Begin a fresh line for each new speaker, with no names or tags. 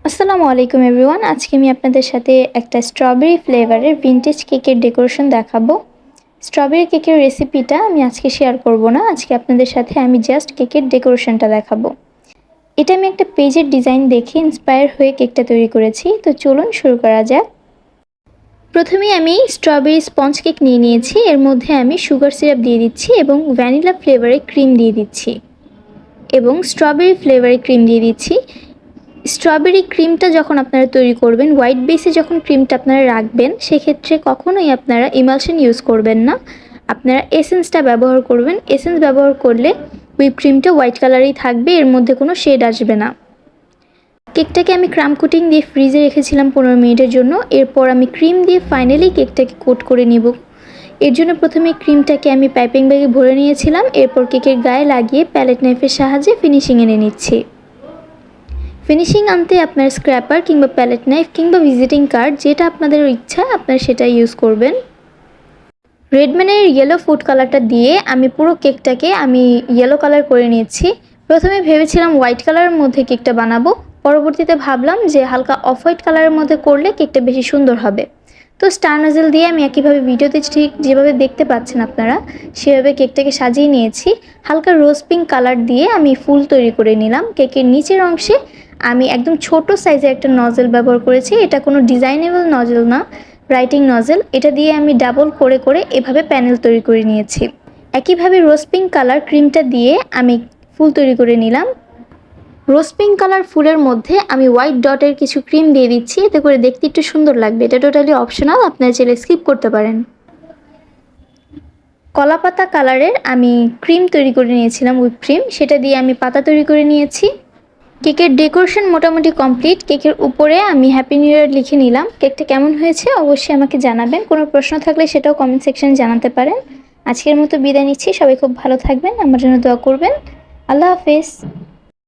আসসালামু আলাইকুম এভরিওয়ান। আজকে আমি আপনাদের সাথে একটা স্ট্রবেরি ফ্লেভারের ভিনটেজ কেকের ডেকোরেশন দেখাবো। স্ট্রবেরি কেকের রেসিপিটা আমি আজকে শেয়ার করব না, আজকে আপনাদের সাথে আমি জাস্ট কেকের ডেকোরেশনটা দেখাবো। এটা আমি একটা পেজের ডিজাইন দেখে ইন্সপায়ার হয়ে কেকটা তৈরি করেছি। তো চলুন শুরু করা যাক। প্রথমে আমি স্ট্রবেরি স্পঞ্জ কেক নিয়ে নিয়েছি, এর মধ্যে আমি সুগার সিরাপ দিয়ে দিচ্ছি এবং ভ্যানিলা ফ্লেভারের ক্রিম দিয়ে দিচ্ছি এবং স্ট্রবেরি ফ্লেভারের ক্রিম দিয়ে দিচ্ছি। স্ট্রবেরি ক্রিমটা যখন আপনারা তৈরি করবেন, হোয়াইট বেসে যখন ক্রিমটা আপনারা রাখবেন, সেক্ষেত্রে কখনোই আপনারা ইমালশন ইউজ করবেন না, আপনারা এসেন্সটা ব্যবহার করবেন। এসেন্স ব্যবহার করলে হুইপ ক্রিমটা হোয়াইট কালারেই থাকবে, এর মধ্যে কোনো শেড আসবে না। কেকটাকে আমি ক্রাম কোটিং দিয়ে ফ্রিজে রেখেছিলাম 15 মিনিটের জন্য। এরপর আমি ক্রিম দিয়ে ফাইনালি কেকটাকে কোট করে নিব। এর জন্য প্রথমে ক্রিমটাকে আমি পাইপিং ব্যাগে ভরে নিয়েছিলাম, এরপর কেকের গায়ে লাগিয়ে প্যালেট নাইফের সাহায্যে ফিনিশিং এনে নিচ্ছি। ফিনিশিং আনতে আপনার স্ক্র্যাপার কিংবা প্যালেট নাইফ কিংবা ভিজিটিং কার্ড, যেটা আপনাদের ইচ্ছা আপনারা সেটা ইউজ করবেন। রেডম্যানের ইয়েলো ফুড কালারটা দিয়ে আমি পুরো কেকটাকে ইয়েলো কালার করে নিয়েছি। প্রথমে ভেবেছিলাম হোয়াইট কালারের মধ্যে কেকটা বানাবো, পরবর্তীতে ভাবলাম যে হালকা অফ হোয়াইট কালারের মধ্যে করলে কেকটা বেশি সুন্দর হবে। তো স্টার নজেল দিয়ে আমি একইভাবে ভিডিওতে ঠিক যেভাবে দেখতে পাচ্ছেন আপনারা সেভাবে কেকটাকে সাজিয়ে নিয়েছি। হালকা রোজ পিঙ্ক কালার দিয়ে আমি ফুল তৈরি করে নিলাম। কেকের নিচের অংশে আমি একদম ছোট সাইজের একটা নজেল ব্যবহার করেছি, এটা কোনো ডিজাইনেবল নজেল না, রাইটিং নজেল। এটা দিয়ে আমি ডাবল করে করে এভাবে প্যানেল তৈরি করে নিয়েছি। একইভাবে রোজ পিঙ্ক কালার ক্রিমটা দিয়ে আমি ফুল তৈরি করে নিলাম। রোজ পিঙ্ক কালার ফুলের মধ্যে আমি হোয়াইট ডটের কিছু ক্রিম দিয়ে দিচ্ছি, এতে করে দেখতে একটু সুন্দর লাগবে। এটা টোটালি অপশনাল, আপনারা চাইলে স্কিপ করতে পারেন। কলাপাতা কালারের আমি ক্রিম তৈরি করে নিয়েছিলাম, হুইপ ক্রিম, সেটা দিয়ে আমি পাতা তৈরি করে নিয়েছি। কেকের ডেকোরেশন মোটামুটি কমপ্লিট। কেকের উপরে আমি হ্যাপি নিউ ইয়ার লিখে নিলাম। কেকটা কেমন হয়েছে অবশ্যই আমাকে জানাবেন, কোনো প্রশ্ন থাকলে সেটাও কমেন্ট সেকশনে জানাতে পারেন। আজকের মতো বিদায় নিচ্ছি, সবাই খুব ভালো থাকবেন, আমার জন্য দোয়া করবেন। আল্লাহ হাফেজ।